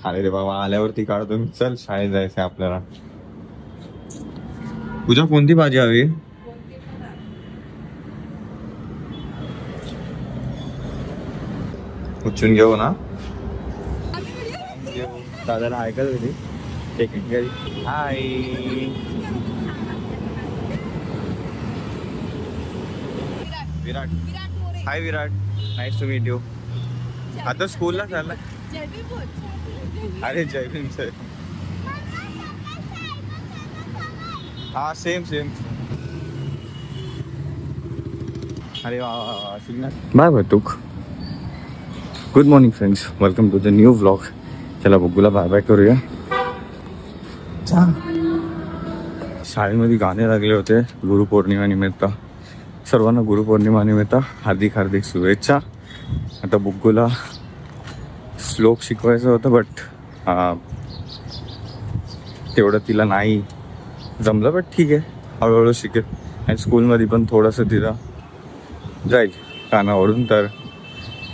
अरे रे बाबा, आल्यावरती काढतो मी. चल, शाळेत जायचंय आपल्याला. तुझ्या कोणती भाजी हवी? उचलून घेऊ ना. दादाला ऐकत होती. Hi Virat. Hi Virat, nice to meet you. आता स्कूलला चालला. अरे जय भीम सर. हा सेम. अरे वा. Bye Batuk. Good morning friends, welcome to the new vlog. चला बघूला बाय बाय करूया. शाळेमध्ये गाणे लागले होते गुरुपौर्णिमेनिमित्त. सर्वांना गुरुपौर्णिमेनिमित्त हार्दिक हार्दिक शुभेच्छा. आता बुग्गूला श्लोक शिकवायचं होतं, बट तेवढं तिला नाही जमलं. बट ठीक आहे, हळूहळू शिकेल. आणि स्कूलमध्ये पण थोडंसं तिला जाईल कानावरून. तर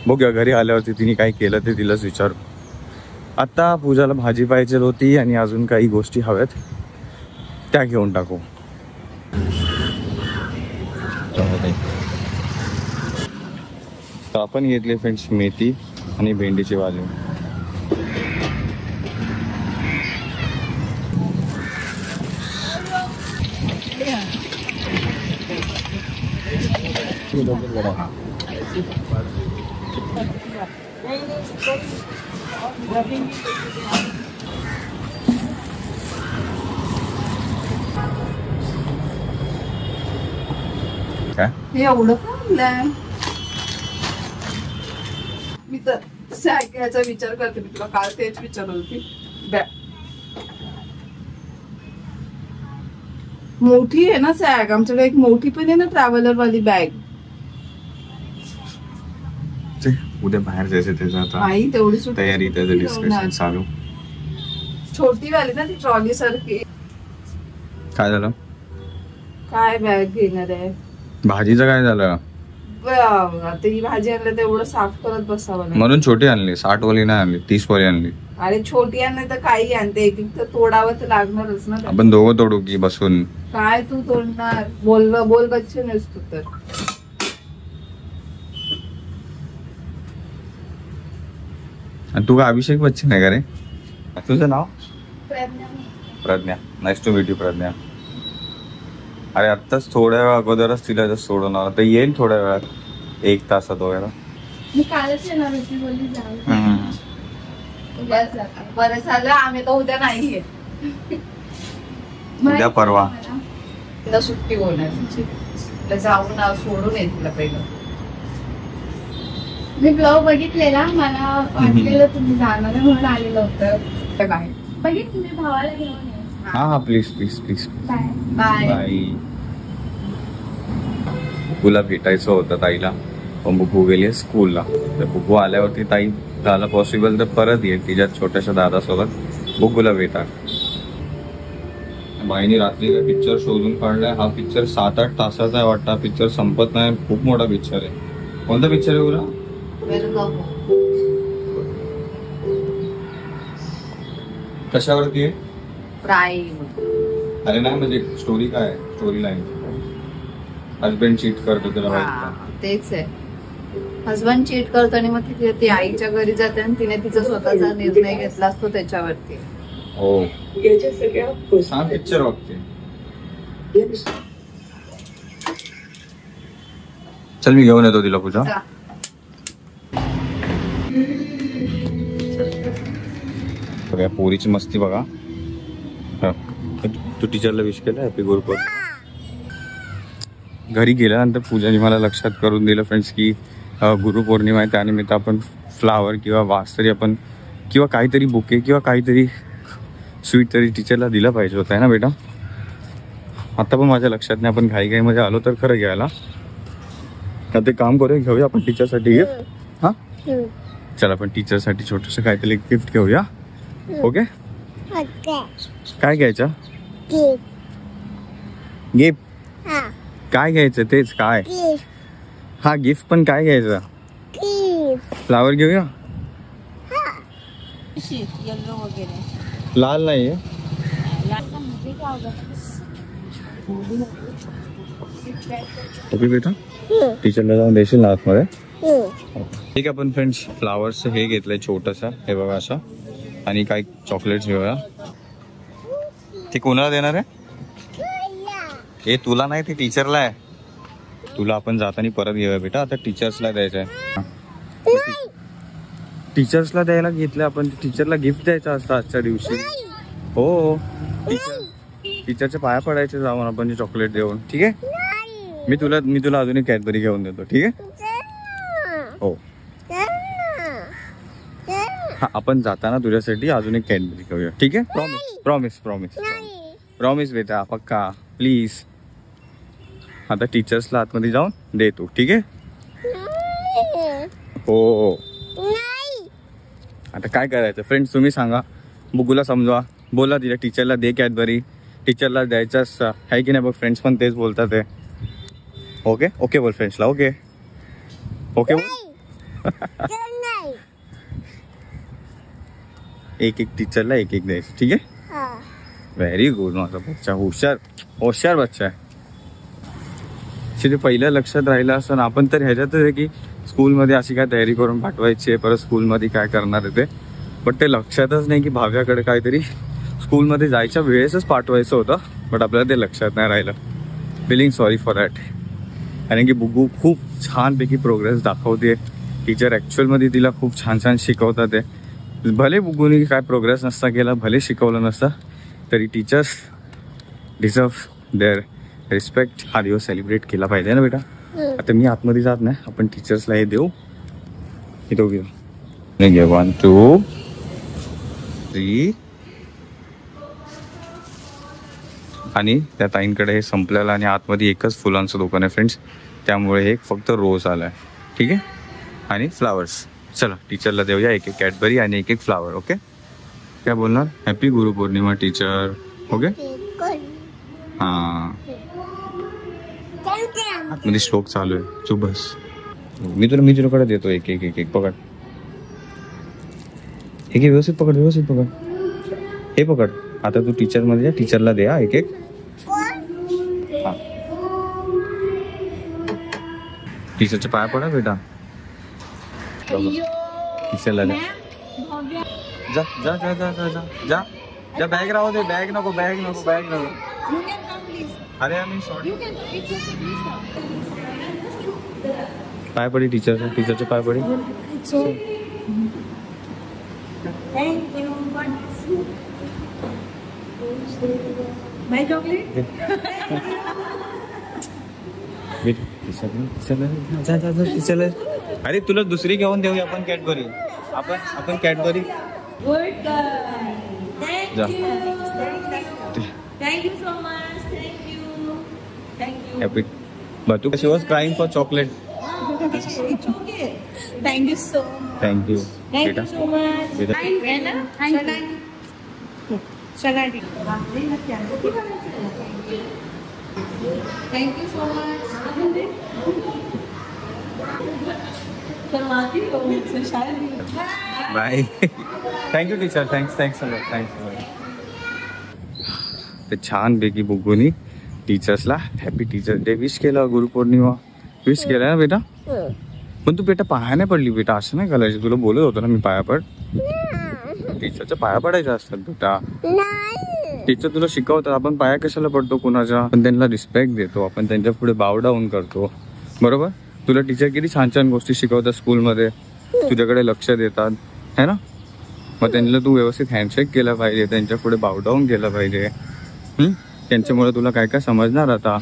बघूया घरी आल्यावरती तिने काय केलं ते तिलाच विचारू. आता पूजाला भाजी पाहिजे होती आणि अजून काही गोष्टी हव्यात त्या घेऊन टाकू. तर आपण घेतले फ्रेंड्स मेथी आणि भेंडीची भाजी. काय एवढं काय? मी तर सॅक घ्यायचा विचार करते. मी तुला काल तेच विचारत होती. मोठी आहे ना सॅक, आमच्याकडे एक मोठी पण आहे ना ट्रॅव्हलर वाली बॅग. उद्या बाहेर जायचं त्याचं आता आई तेवढी तयारी, त्याचं डिस्कशन चालू. छोटी वाली ना ती ट्रॉली सारखी. काय झालं? काय बॅग घेणार आहे? भाजीचं काय झालं? आता ही भाजी आणलं तर एवढं साफ करत बसावं म्हणून छोटी आणली. 60 वाली नाही आणली, 30 वाली आणली. अरे छोटी आणली तर काही आणते, एक तर तोडावं तर लागणारच ना. आपण दोघं तोडू की बसून? काय तू तोडणार? बोल बच्चे नसतो तर. तू का अभिषेक बच्चन आहे का रे? तुझं नाव? Pragya. Nice to meet you Pragya. अरे आत्ताच थोड्या वेळा अगोदरच तिला सोडून आला. तर येईल थोड्या वेळात, 1 तासात वगैरे. मी कालच येणार होती, बोलली जाऊ. बरं झालं आम्ही तर उद्या नाहीये. उद्या परवा सुट्टी होणार. जाऊन सोडून येईल तिला पहिलं. मी ब्लॉग बघितलेला, मला वाटलेलं तुम्ही जाणार म्हणून आलेलं होतं. बाय. बघितलं तुम्ही भावाला घेऊन ये. हा please please please. Bye bye. Bye. बुग्गूला भेटायचं होतं ताईला, पण बुग्गू गेली स्कूलला. तर बुग्गू आल्यावरती ताई झालं पॉसिबल तर परत येईल तिच्या छोट्याशा दादासोबत बुग्गूला भेटा. बाईने रात्री का पिक्चर शोधून काढलाय. हा पिक्चर 7-8 तासाचा आहे वाटतं. पिक्चर संपत नाही, खूप मोठा पिक्चर आहे. कोणता पिक्चर आहे तुला? कशावरती आहे? प्राईम. अरे नाही म्हणजे स्टोरी काय आहे? Story line. हजबंड चीट करतो त्याला माहिती. तेच आहे. हजबंड चीट करतो आणि मग ती आईच्या घरी जाते आणि तिने तिचा स्वतःचा निर्णय घेतला असतो त्याच्यावरती. हो छान पिक्चर बघते. चल मी घेऊन येतो तिला पूजा. बघा पोरीची मस्ती बघा. तू टीचरला विश केलं हॅपी गुरुपौर्णिमा? घरी गेल्यानंतर पूजाने मला लक्षात करून दिलं फ्रेंड्स की गुरुपौर्णिमा आहे, त्यानिमित्त आपण फ्लावर किंवा वास तरी आपण किंवा काहीतरी बुके किंवा काहीतरी स्वीट तरी टीचरला दिलं पाहिजे होतं, आहे ना बेटा? आता पण माझ्या लक्षात नाही. आपण घाईमध्ये आलो तर खरं घ्यायला. आता काम करूया, घेऊया आपण टीचरसाठी गिफ्ट. हां चल आपण टीचरसाठी छोटंसं काहीतरी गिफ्ट घेऊया. ओके काय घ्यायचं? गिफ्ट काय घ्यायचं तेच काय? हा गिफ्ट पण काय घ्यायचं? फ्लावर घेऊया. येलो वगैरे लाल नाहीये. ओके बेटा, टीचरला जाऊन देशील ना आतमध्ये. ठीक आहे. आपण फ्रेंड्स फ्लावर्स हे घेतलंय छोटंसं, हे बघा असं, आणि काही चॉकलेट्स घेऊया. ते कोणाला देणार आहे? हे तुला नाही, ते टीचरला आहे. तुला आपण जाताना परत घेऊया बेटा. आता टीचर्सला द्यायचं आहे. टीचर्सला द्यायला घेतलं आपण. टीचरला गिफ्ट द्यायचं असतं आजच्या दिवशी. हो, टीचरच्या पाया पडायचे जाऊन आपण चॉकलेट देऊन. ठीक आहे. मी तुला अजून एक कॅडबरी घेऊन देतो. ठीक आहे. हो, हा, आपण जाताना तुझ्यासाठी अजून एक कॅडबरी घेऊया. ठीक आहे. प्रॉमिस प्रॉमिस प्रॉमिस प्रॉमिस बेटा, पक्का, प्लीज. आता टीचर्सला आतमध्ये जाऊन दे तू. ठीक आहे. हो, आता काय करायचं फ्रेंड्स तुम्ही सांगा. बुगूला समजवा, बोला तिला टीचरला दे कॅडबरी. टीचरला द्यायचं आहे की नाही बघ. फ्रेंड्स पण तेच बोलतात आहे. ओके ओके बोल फ्रेंड्सला. ओके ओके बोल. एक एक टीचरला एक एक द्यायचं. ठीक आहे. व्हेरी गुड माझा बच्चा, हुशार हुशार बच्चा आहे. ते पहिलं लक्षात राहिलं असं. आपण तर ह्याच्यातच आहे की स्कूलमध्ये अशी काय तयारी करून पाठवायची आहे, परत स्कूलमध्ये काय करणार आहे ते. बट ते लक्षातच नाही की भाव्याकडे काहीतरी स्कूलमध्ये जायच्या वेळेसच पाठवायचं होतं. बट आपल्याला ते लक्षात नाही राहिलं. Feeling sorry for that. कारण की बुगू खूप छानपैकी प्रोग्रेस दाखवते. टीचर ॲक्च्युअलमध्ये तिला खूप छान छान शिकवतात आहे. भले बुगूनी काय प्रोग्रेस नसता केला, भले शिकवलं नसतं, तरी टीचर्स डिझर्व देअर रिस्पेक्ट. हा दिवस सेलिब्रेट केला पाहिजे ना बेटा. आता मी आतमध्ये जात नाही, आपण टीचर्सला हे देऊ. हे तो घेऊ. 1 2 3. आणि त्या ताईंकडे हे संपलेलं आणि आतमध्ये एकच फुलांचं दुकान आहे फ्रेंड्स. त्यामुळे हे फक्त रोज आलाय. ठीक आहे. आणि फ्लावर्स. चला टीचरला देऊया एक एक कॅडबरी आणि एक एक फ्लावर. ओके. काय बोलणार? Happy Guru Purnima teacher. ओके. हां, आतमध्ये श्लोक चालू आहे. चुप बस. मी तुझ्याकडे देतो एक एक एक एक. पकड. एक एक व्यवस्थित पकड, व्यवस्थित पकड. हे पकड. आता तू टीचरमध्ये टीचरला दे एक एक. हा, टीचरच्या पाया पडा बेटा. टीचरला दे. जा जा जा जा जा जा जा जा. बॅग राहू दे. बॅग नको, बॅग नको, बॅग नको. अरे आम्ही सॉरी. पाय पडी टीचर. टीचरच्या पाय पडी. अरे तुला दुसरी घेऊन देऊया आपण कॅडबरी. आपण Cadbury. Thank you so much. Happy. But she was crying for chocolate. Thank you so much. Thank you. Thank you so much. Beta. Thank you so much. Bye. Thank you teacher. Thanks a lot. ते छान पैकी बुगूनी टीचर्सला happy teachers day wish केला. Guru Purnima wish केला ना बेटा. पण तू बेटा पाया नाही पडली बेटा. असं नाही करायचं. तुला बोलत होतो ना मी पाया पड. टीचरच्या पाया पडायच्या असतात बेटा. टीचर तुला शिकवतात. आपण पाया कशाला पडतो कुणाच्या? आपण त्यांना रिस्पेक्ट देतो. आपण त्यांच्या पुढे बाव डाऊन करतो. बरोबर. तुला टीचर किती छान छान गोष्टी शिकवतात स्कूलमध्ये. तुझ्याकडे लक्ष देतात है ना. मग त्यांना तू व्यवस्थित हँडशेक केला पाहिजे. त्यांच्या पुढे बाव डाऊन केलं पाहिजे. त्यांच्यामुळे तुला काय काय समजणार. आता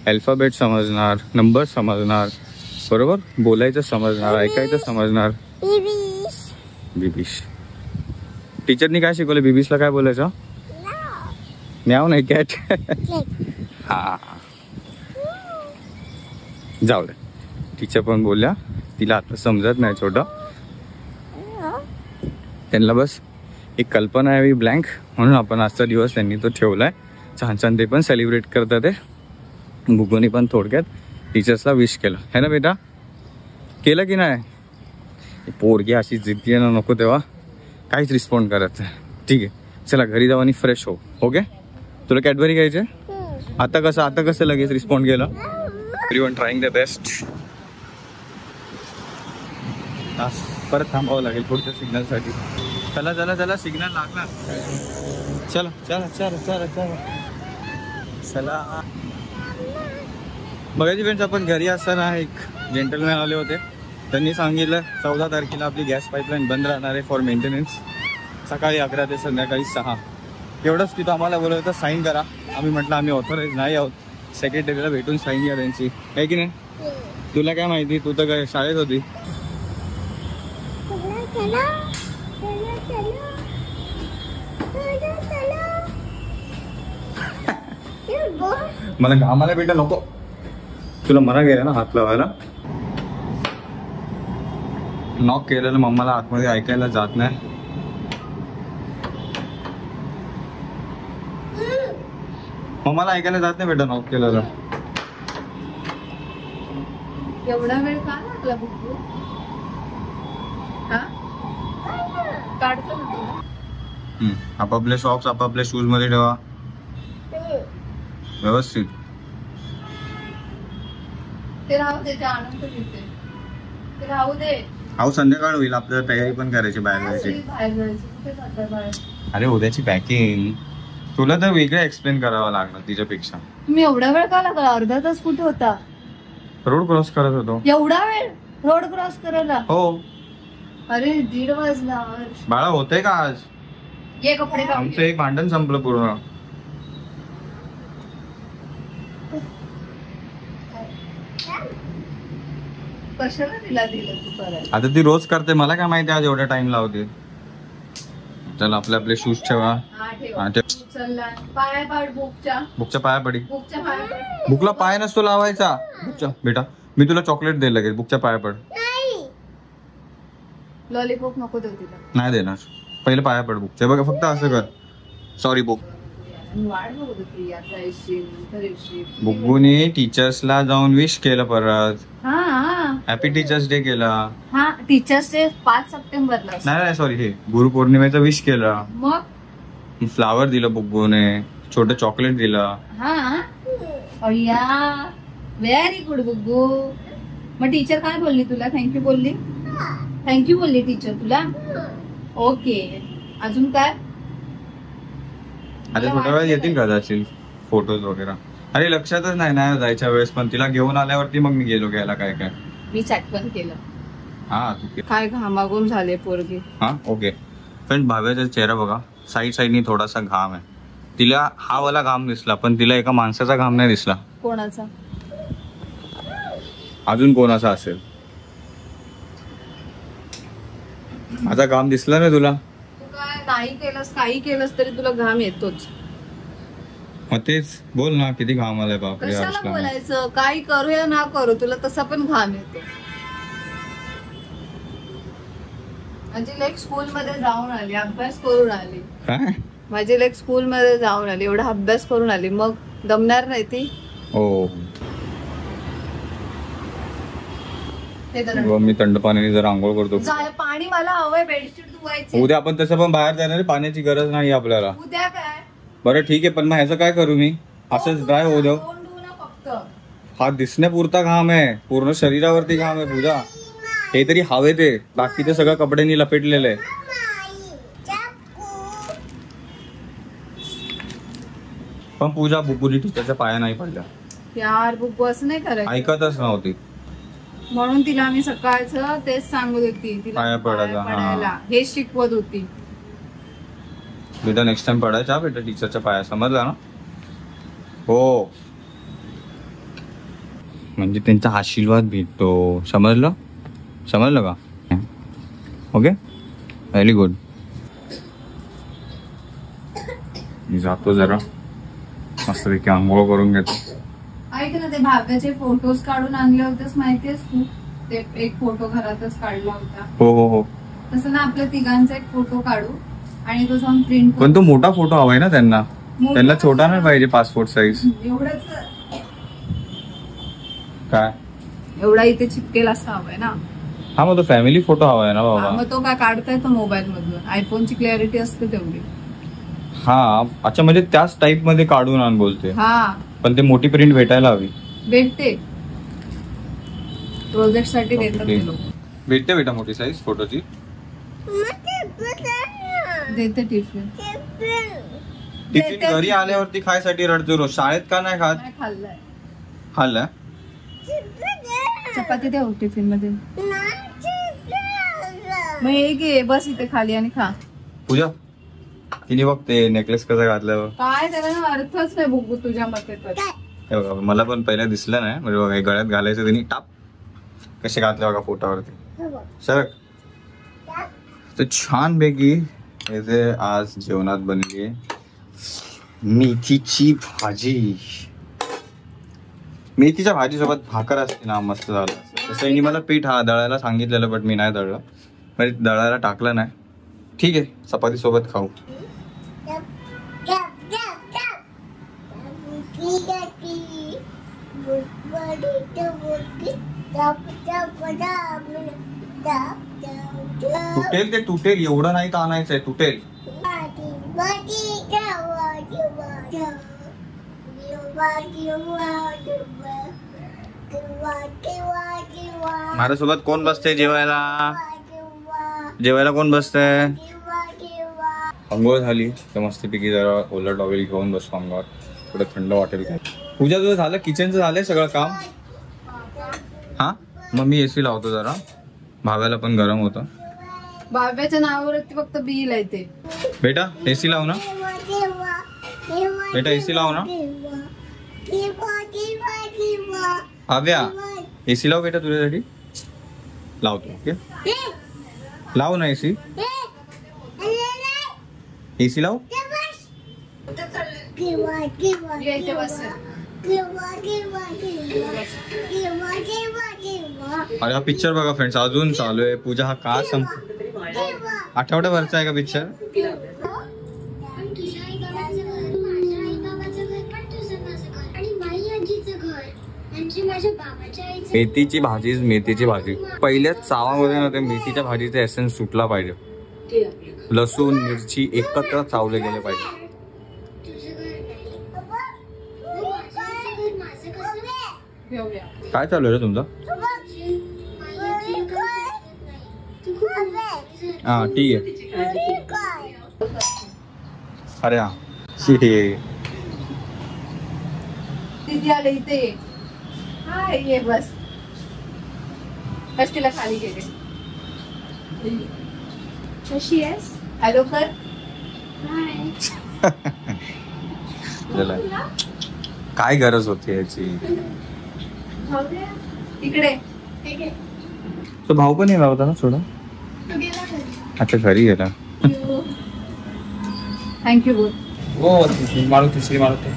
अल्फाबेट समजणार, नंबर समजणार, बरोबर. बोलायचं समजणार, ऐकायचं समजणार. बिबिश. टीचरनी काय शिकवलं बिबिशला? काय बोलायचं? म्याव नाही, कॅट. हा, जाऊ दे. टीचर पण बोलल्या तिला आता समजत नाही छोटं. त्यांना बस एक कल्पना यावी ब्लँक, म्हणून आपण आजचा दिवस त्यांनी तो ठेवलाय. छान छान ते पण सेलिब्रेट करतात ते. बुगूनी पण थोडक्यात टीचर्सला विश केलं है ना बेटा. केलं की नाही? पोरगी अशी जिद्दी आहे ना, नको तेव्हा काहीच रिस्पॉन्ड करत नाही. ठीक आहे चला घरी जाऊ आणि फ्रेश हो. ओके तुला कॅडबरी घ्यायचे आता कसं लगेच रिस्पॉन्ड केलं. Everyone trying the best. परत थांबावं लागेल पुढच्या सिग्नलसाठी. चला सिग्नल लागला. चला बघायची फ्रेंड्स आपण घरी असताना एक जेंटलमॅन आले होते. त्यांनी सांगितलं 14 तारखेला आपली गॅस पाईपलाईन बंद राहणार आहे फॉर मेंटेनन्स. सकाळी 11 ते संध्याकाळी 6 एवढंच तिथं आम्हाला बोलत होतं साईन करा. आम्ही म्हटलं आम्ही ऑथराईज नाही आहोत. सेक्रेटरीला भेटून साईन घ्या त्यांची आहे की नाही. तुला काय माहिती तू तर काय शाळेत होती. मला घामाला भेटा नको. तुला मना गेला ना हात लावायला. नॉक केलेलं मम्माला आतमध्ये ऐकायला जात नाही. मम्माला ऐकायला जात नाही बेटा नॉक केलेलं. एवढा वेळ का लागला बुकू. काढतो ना. आपापले सॉक्स आपापल्या शूज मध्ये ठेवा व्यवस्थित. ते राहू दे. ते आनंद घेते. ते राहू दे. अहो संध्याकाळ होईल आपल्याला तयारी पण करायची बाहेर जायची. बाहेर जायचं कुठे जाता बाहेर. अरे उद्याची पॅकिंग तुला तर वेगळं एक्सप्लेन करावं लागणार तिच्यापेक्षा. तुम्ही एवढा वेळ का लागला. अर्धा तास कुठे होता. रोड क्रॉस करत होतो. एवढा वेळ रोड क्रॉस करायला. हो अरे 1:30 वाजला. बाळा होतंय का आज. ये कपडे काढ. आमचं एक भांडण संपलं पूर्ण. कशाला दिलं तू करायला. आता ती रोज करते मला काय माहिती आज एवढा टाइम लावते. चल आपले शूज ठेवा. हा ठेव. चल पाय पाड बुकच्या पाया पडी. बुकच्या पाय पड. बुकला पाय नसतो लावायचा. बुकच्या बेटा मी तुला चॉकलेट देईल लगेच. बुकच्या पाया पड. लॉलीपॉप नको देऊ तिला. नाही देणार. पहिले पाया पड बुकच्या. बघा फक्त असं कर. Sorry book. वाढ बघत होती आता येशील. बुग्गूने टीचर्सला जाऊन विश केलं परत. हा हॅपी टीचर्स डे केला. हा टीचर्स डे 5 सप्टेंबरला. नाही सॉरी हे गुरुपौर्णिमेचा विश केला. मग फ्लावर दिलं बुग्गूने. छोटं चॉकलेट दिलं. हा अय्या व्हेरी गुड बुग्गू. मग टीचर काय बोलली तुला. थँक्यू बोलली टीचर तुला. ओके अजून काय. आता थोड्या वेळ येतील कदाचित फोटोज वगैरे. अरे लक्षातच नाही जायच्या वेळेस पण तिला घेऊन आल्यावरती मग मी गेलो घ्यायला काय मी चॅट पण केलं. हा काय घामाघूम झाले पोरगी. हा ओके फ्रेंड भाव्याचा चेहरा बघा. साईडनी थोडासा घाम आहे. तिला हा वाला घाम दिसला पण तिला एका माणसाचा घाम नाही दिसला. कोणाचा. अजून कोणाचा असेल. माझा घाम दिसला ना तुला. नाही केलंस काही केलंस तरी तुला घाम येतोच. मग तेच बोल ना किती घाम आलाय बापरे. कशाला बोलायचं. काही करू या ना करू तुला तसा पण घाम येतो. माझी लेक स्कूल मध्ये जाऊन आली. अभ्यास करून आली. काय माझी लेक स्कूल मध्ये जाऊन आली. एवढा अभ्यास करून आली. मग दमणार नाही ती. हो मी थंड पाण्याने जरा आंघोळ करतो. पाणी मला हवंय. बेडशीट धुवायची. उद्या आपण तसं पण बाहेर जाणार. पाण्याची गरज नाही आपल्याला. उद्या काय बरं ठीक आहे पण मग ह्याचं काय करू मी. असंच ड्राय होऊ देऊ. फक्त हा दिसण्यापुरता घाम आहे. पूर्ण शरीरावरती घाम आहे पूजा. हे तरी हवेत आहे. बाकीचं सगळं कपड्यांनी लपेटलेलं आहे. पण पूजा बुकुली टीचरच्या पाया नाही पडल्या. यार बुकू असं नाही करायचं. ऐकतच नव्हती. म्हणून तिला आम्ही सकाळचं तेच सांगत होती. तिला पाया पडायला हे शिकवत होती. बेटा नेक्स्ट टाइम पडायचा बेटा टीचरच्या पाया. समजला ना. हो म्हणजे त्यांचा आशीर्वाद भेटतो. समजलं का. Okay very good. मी जातो जरा मस्तपैकी आंघोळ करून घेतो. ऐक ना ते भाव्याचे फोटोज काढून आणले होतेस माहितीयेस तू. ते एक फोटो घरातच काढला होता. हो तसं ना आपल्या तिघांचा एक फोटो काढू आणि तो जाऊन प्रिंट. पण तो मोठा फोटो हवाय ना त्यांना. छोटा नाही पाहिजे पासपोर्ट साईज. एवढंच काय एवढा इथे चिपकेल असा हवाय ना. हा मग तो फॅमिली फोटो हवा आहे ना बाबा. मग तो काय काढता येतो मोबाईल मधून, आयफोनची क्लॅरिटी असते तेवढी. हा अच्छा, म्हणजे त्याच टाइप मध्ये काढून आण बोलते. हा पण ते मोठी प्रिंट भेटायला हवी. भेटते, प्रोजेक्ट साठी देतात ते लोक. भेटते बेटा मोठी साईज फोटोची. देते टिफिन. टिफिन घरी आल्यावरती खायसाठी रडतो रोज, शाळेत का नाही खात? नाही खाल्लाय. खाल्ला चपाती द्या टिफिन मध्ये. मग हे घे, बस इथे खाली आणि खा. पूजा तिने बघ ते नेकलेस कसं घातलं. काय त्याला अर्थच नाही बघू तुझ्या मते तर. हे बघा मला पण पहिला दिसलं नाही, म्हणजे बघा हे गळ्यात घालायचं तिने टाप कसे घातले बघा पोटावरती. सरक. तर छान पैकी इथे आज जेवणात बनली मेथीची भाजी. मेथीच्या भाजी सोबत भाकर असते ना, मस्त झालं. तसं हिने मला पीठ दळायला सांगितलेलं, बट मी नाही दळलं, म्हणजे दळायला टाकलं नाही. ठीक आहे, चपाती सोबत खाऊ. तुटेल ते तुटेल, एवढं नाही तर आणायचंय, तुटेल. माझ्यासोबत कोण बसते जेवायला? जेवायला कोण बसतंय? अंघोळ झाली तर मस्तपैकी जरा ओला टॉवेल घेऊन बसतो अंगावर, थोडं थंड वाटेल काय. पूजा तुझं झालं, किचनचं झालंय सगळं काम? हा मग मी एसी लावतो जरा, भाव्याला पण गरम होतं. भाव्याच्या नावावरती फक्त बिल आहे ते. बेटा एसी लाव ना, बेटा एसी लाव ना. भाव्या एसी लाव बेटा तुझ्यासाठी, लावतो. ओके लाव ना एसी, एसी लाव. अरे हा पिक्चर बघा फ्रेंड्स, अजून चालू आहे. पूजा हा का आठवड्याभरचा आहे का पिक्चर? मेथीची भाजी, मेथीची भाजी पहिल्याच चावामध्ये ना ते मेथीच्या भाजीचा एसेन्स सुटला पाहिजे. लसूण मिरची एकत्र चावले गेले पाहिजे. काय चालू आहे रे तुमचं? हा ठीक आहे. अरे हा दीदी आले इथे. हाय ये बस. कष्टीला खाली गेले. कशी आहेस? हॅलो कर. काय गरज होती याची? इकडे तो भाऊ पण येणार होता ना थोडं. अच्छा घरी गेला. थँक्यू बोल. हो मारू तिसरी मारतो.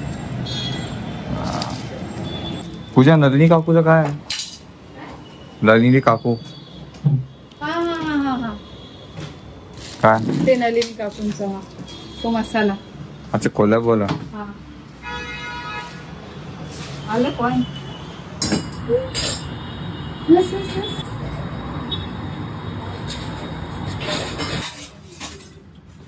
पूजा नलिनी काकूचं काय? नलिनी काकू हा काय? ते नलिनी काकूंचा तो मसाला. अच्छा कोल्हा बोला. हा आलं कोण?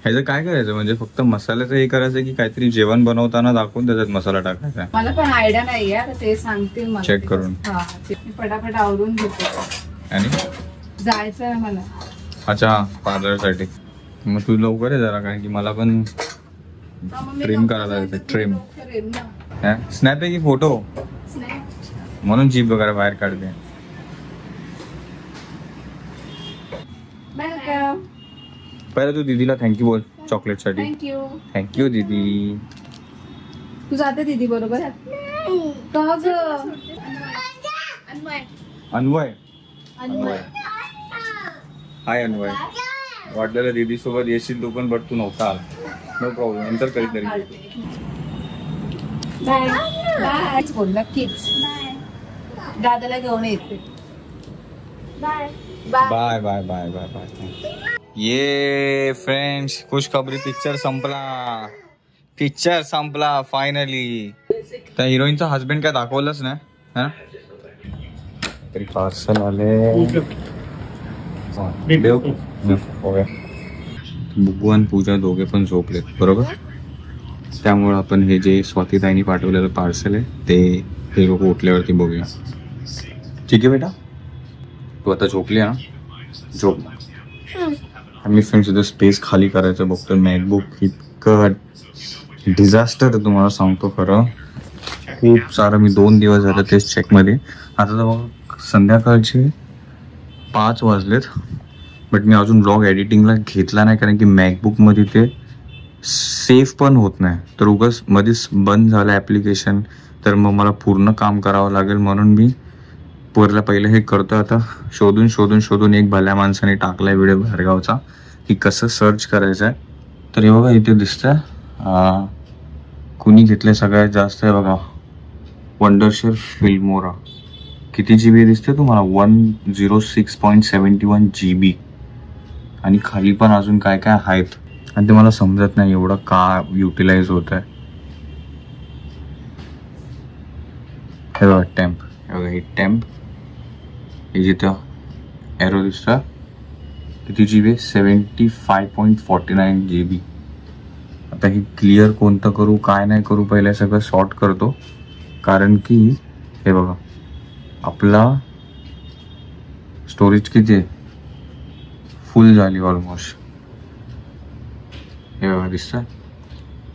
ह्याचं काय करायचं, म्हणजे फक्त मसाल्याचं हे करायचं की काहीतरी जेवण बनवताना दाखवून त्याच्यात मसाला टाकायचा? मला पण आयडिया नाही यार, ते सांगतील मला. चेक करून. हा मी पटापट आवरून घेते आणि जायचं आहे मला. अच्छा पार्लर साठी. मग तू लवकर आहे जरा, कारण की मला पण ट्रिम करायला लागतं. ट्रिम स्नॅप आहे की फोटो, म्हणून जीभ वगैरे बाहेर काढते. पहिला तू दीदीला थँक्यू बोल चॉकलेट साठी. थँक्यू. थँक्यू दीदी. तू जाते दीदी बरोबर? अन्वय हाय अन्वय. वाटलेलं दीदी सोबत येशील तू पण, बट तू नव्हता आला. नो प्रॉब्लेम, नंतर कधीतरी. बाय बाय बोल नक्कीच. दादाला घेऊन येते. Bye bye bye bye bye bye. ये फ्रेंड्स खुशखबरी, पिक्चर संपला फायनली. त्या हिरोईनचा हस्बंड काय दाखवलंच नाही. तरी पार्सल आले. बुगू आणि पूजा दोघे पण झोपलेत बरोबर. त्यामुळे आपण हे जे स्वातीताईंनी पाठवलेलं पार्सल आहे ते लोक उठल्यावरती बघूया. ठीक आहे बेटा, तू आता झोपली ना, झोप. आम्ही फ्रेंड्स इथं स्पेस खाली करायचं बघतो. मॅकबुक इतकं डिझास्टर तुम्हाला सांगतो खरं, खूप सारं. मी 2 दिवस झालं तेच चेकमध्ये. आता तर बघा संध्याकाळचे 5 वाजलेत, बट मी अजून ब्लॉग एडिटिंगला घेतला नाही कारण की मॅकबुकमध्ये ते सेफ पण होत नाही. तर उगाच मध्येच बंद झालं ॲप्लिकेशन, तर मग मला पूर्ण काम करावं लागेल. म्हणून मी पहिले हे करतो. आता शोधून एक भल्या माणसाने टाकलाय व्हिडिओ बाहेरगावचा की कसं सर्च करायचं आहे. तर हे बघा इथे दिसतंय कुणी घेतलंय सगळ्यात जास्त आहे बघा, वंडरशेअर फिल्मोरा. किती GB दिसते तुम्हाला? 106.71 GB. आणि खाली पण अजून काय काय आहेत आणि ते मला समजत नाही एवढं का युटिलाइज होत आहे. हे बघा टेम्प, हे बघा हे टेम्प, हे जिथं एरो दिसतं किती GB? 75.49 GB. आता हे क्लिअर कोणतं करू काय नाही करू, पहिले सगळं सॉर्ट करतो. कारण की हे बघा आपला स्टोरेज किती आहे, फुल झाली ऑलमोस्ट. हे बघा दिसतं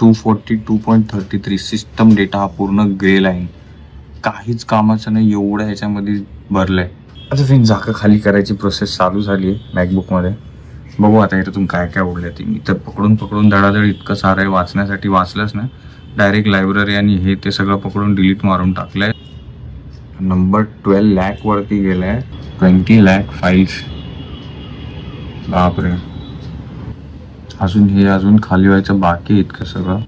242.33. सिस्टम डेटा हा पूर्ण ग्रे लाईन, काहीच कामाचं नाही एवढं ह्याच्यामध्ये भरलंय. आता फिन जागा खाली करायची प्रोसेस चालू झाली आहे मॅकबुकमध्ये. बघू आता याच्यातून काय काय उडलं ते. मी तर पकडून धडाधड इतकं सारं आहे वाचण्यासाठी वाचलंच ना, डायरेक्ट लायब्ररी आणि हे ते सगळं पकडून डिलीट मारून टाकलंय. नंबर 12 लाख वरती गेलाय. 20 लाख फाईल्स. बापरे, अजून खाली व्हायचं बाकी इतकं सगळं.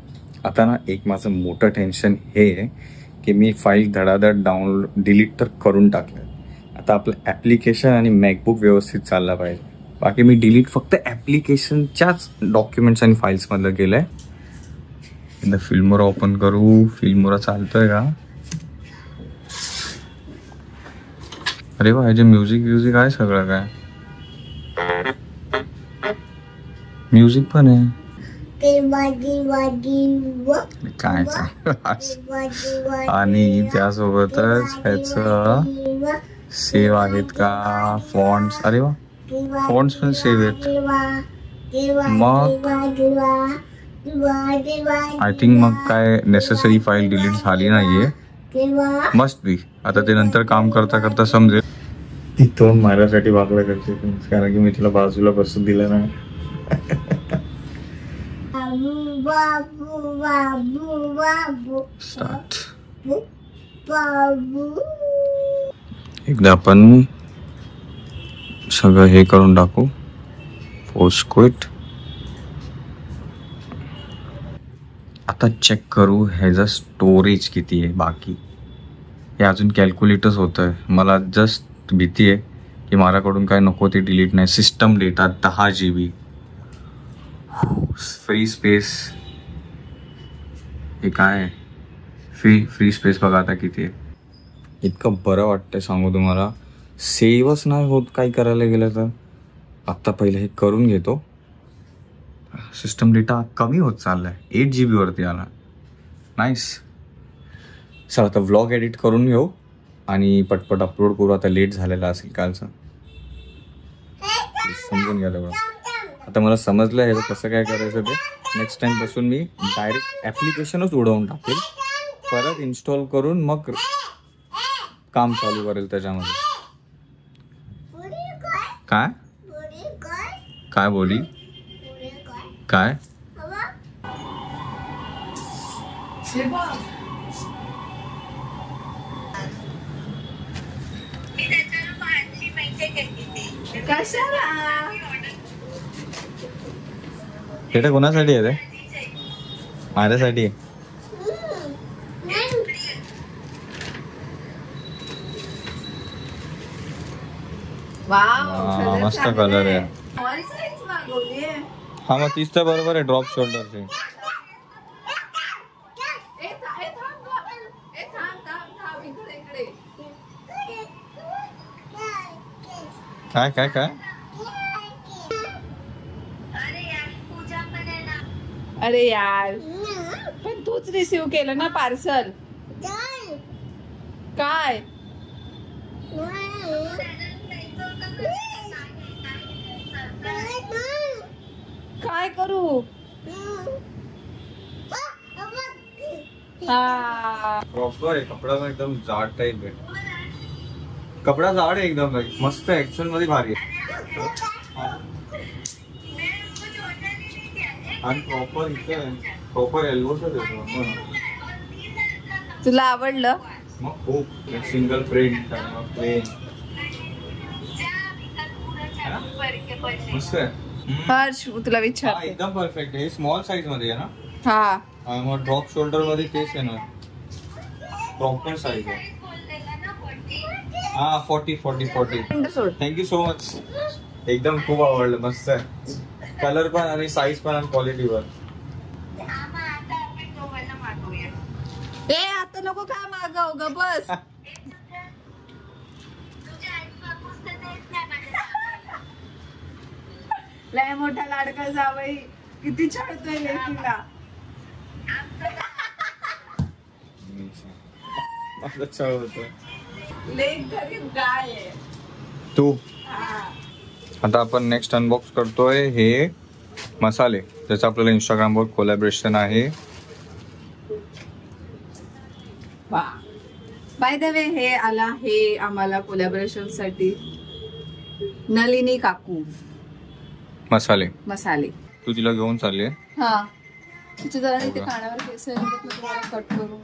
आता ना एक माझं मोठं टेन्शन हे आहे की मी फाईल धडाधड डाउनलोड डिलीट तर करून टाकलं. आता आपलं ॲप्लिकेशन आणि मॅकबुक व्यवस्थित चालला पाहिजे. बाकी मी डिलीट फक्त ॲप्लिकेशनच्याच डॉक्युमेंट्स आणि फाईल्समधलं केलं आहे. एकदा फिल्मोरा ओपन करू. फिल्मोरा चालतोय का? अरे वा, ह्याचे म्युझिक आहे सगळं. काय म्युझिक पण आहे काय आणि त्यासोबतच ह्याचं सेव आहेत का फॉन्ट्स. अरे वा, फॉन्ट्स पण सेव आहेत. मग आय थिंक मग काय नेसेसरी फाईल डिलीट झाली नाहीये. Must be. आता ते नंतर काम करता करता समजेल. ती तोंड माझ्यासाठी वागलं करते कारण की मी तिला बाजूला बसून दिलं नाही. स्टार्ट. एकदा आपण सगळं हे करून टाकू. Force quit. आता चेक करू ह्याचं स्टोरेज किती आहे बाकी. हे अजून कॅल्क्युलेटच होत आहे. मला जस्ट भीती आहे की माझ्याकडून काय नको ते डिलीट नाही. System data 10 GB. Free space हे काय फ्री स्पेस बघा आता किती आहे. इतकं बरं वाटतंय सांगू तुम्हाला. सेव्हच नाही होत काही करायला गेलं तर. आत्ता पहिले हे करून घेतो. सिस्टम डेटा कमी होत चाललाय. 8 GB वरती आला. नाईस. चला आता व्लॉग एडिट करून घेऊ आणि पटपट अपलोड करू. आता लेट झालेला असेल कालचं, समजून घ्या तेवढं. आता मला समजलं आहे कसं काय करायचं ते. नेक्स्ट टाइम पासून मी डायरेक्ट ॲप्लिकेशनच उडवून टाकेल, परत इन्स्टॉल करून मग काम चालू करेल त्याच्यामध्ये. काय काय बोली काय बेटा कोणासाठी आहे ते? माझ्यासाठी. मस्त कलर आहे. हा मग तीच तर बरोबर आहे. ड्रॉप शोल्डरची. काय काय काय अरे यार, पण तूच रिसीव केलं ना पार्सल. काय काय करू? हा प्रॉपर आहे कपडा, एकदम जाड टाईप आहे. कपडा जाड आहे एकदम, मस्त आहे ऍक्च्युअल मध्ये, भारी आहे. आणि प्रॉपर इथे प्रॉपर एल्बोच देतो. तुला आवडलं? मग खूप सिंगल प्रिंट प्लेन मस्त आहे. हर्ष तुला हा, विचारते. एकदम परफेक्ट आहे. स्मॉल साईज मध्ये आहे ना. हा मग ड्रॉप शोल्डर मध्ये तेच आहे ना, प्रॉपर साईज आहे. हा 40. सोड. Thank you so much. एकदम खूप आवडलं, मस्त आहे. कलर पण आणि साईज पण आणि क्वालिटी पण. ए आता नको काय मागव ग, बस. लय मोठा लाडका जावई, किती छळतोय लेकीला. अच्छा होतं. लेक गरीब गाय आहे. तू हा. आता आपण नेक्स्ट अनबॉक्स करतोय हे मसाले, ज्याचं आपल्याला इंस्टाग्रामवर कोलॅबरेशन आहे. बाय द वे हे आला हे आम्हाला कोलॅबरेशन साठी नलिनी काकू मसाले. तू तिला घेऊन चालली आहे. हा तिच्या जरा इथे कानावर केस कट करून.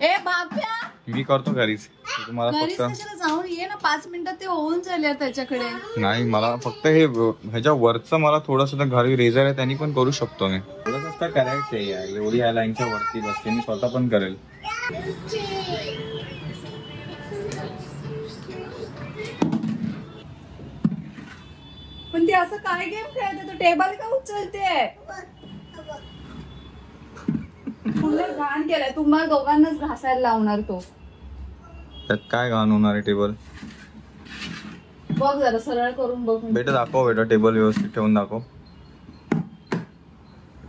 ए बाप्या, मी करतो घरीच. तुम्हाला घरीच फक्त कशाला जाऊन ये ना, 5 मिनिटात ते होऊन झाले त्याच्याकडे. नाही, मला फक्त हे ह्याच्या वरचं मला थोडस घरी रेझर आहे, त्यांनी पण करू शकतो मी. थोडंसं तर करायचंय यार, एवढी या लाईनच्या वरती बसते, मी स्वतः पण करेल. पण ती असं काय गेम खेळते, तो टेबल का उचलते? सुंदर घाण केलाय, तुम्हाला दोघांनाच घासायला लावणार तो. त्यात काय घाण होणार आहे? टेबल बघ जरा सरळ करून बघ. बेटा दाखव, बेटा टेबल व्यवस्थित ठेवून दाखव.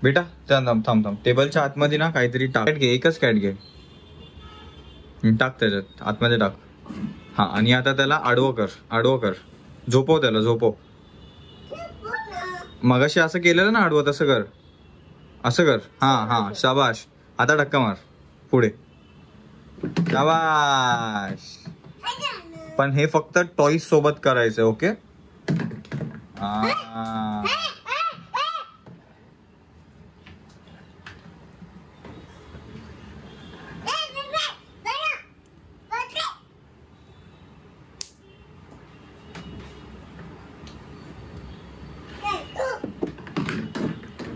बेटा त्या थांब. टेबलच्या आतमध्ये ना काहीतरी टाक घे, एकच कॅट घे, टाक त्याच्यात आतमध्ये टाक. हा, आणि आता त्याला आडवं कर, झोपव त्याला, झोपव. मगाशी असं केलेलं ना आडवं, असं कर. हा शाबाश. आता धक्का मार पुढे, शाबाश. पण हे फक्त टॉईज सोबत करायचं, ओके?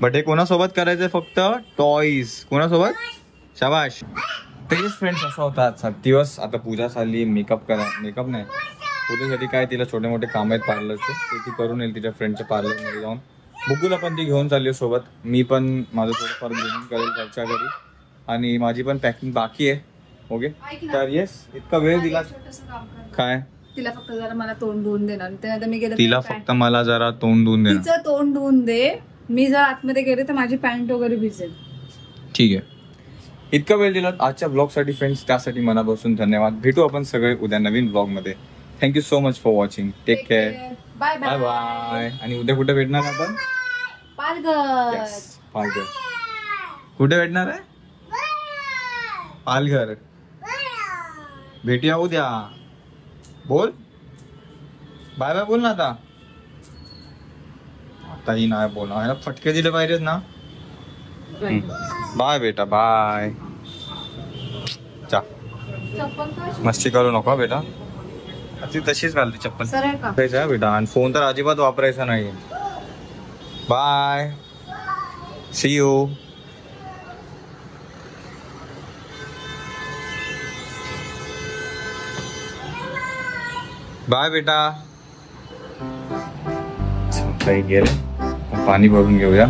बट हे कोणासोबत करायचंय? फक्त टॉईज. कोणासोबत? शाबाश. तेच फ्रेंड्स, असा होता आजचा दिवस. आता पूजा चालली, मेकअप नाही, पूजेसाठी काय तिला छोटे मोठे काम आहेत पार्लरचे, ते ती करून येईल तिच्या फ्रेंडच्या पार्लरमध्ये जाऊन. बुकूला पण ती घेऊन चालली सोबत. मी पण माझं थोडंफार ग्रुमिंग करेल घरच्या घरी, आणि माझी पण पॅकिंग बाकी आहे. ओके, तर येस, इतका वेळ दिला. काय? तिला फक्त जरा मला तोंड धुवून देणार. त्यानंतर मी गेले, तिला फक्त मला जरा तोंड धुवून देणार. तिचं तोंड धुवून दे. मी जर आतमध्ये गेले तर माझी पॅन्ट वगैरे भिजेल. ठीक आहे. इतका वेळ दिला आजच्या ब्लॉग साठी फ्रेंड्स, त्यासाठी मनापासून धन्यवाद. भेटू आपण सगळे उद्या नवीन ब्लॉग मध्ये. Thank you so much for watching. Take care. Bye bye bye. आणि उद्या कुठे भेटणार आपण? पालघर. कुठे भेटणार आहे? पालघर. भेटूया उद्या. बोल बाय बाय, बोल ना आता. आताही नाही बोलणार, ह्याला फटके दिले पाहिजेत ना. बाय बेटा, बाय. चा मस्ती करू नको बेटा, ती तशीच घालते चप्पल. बेटा, आणि फोन तर अजिबात वापरायचा नाही. Bye, C you. बाय बेटा. काही गेले, पाणी भरून घेऊया.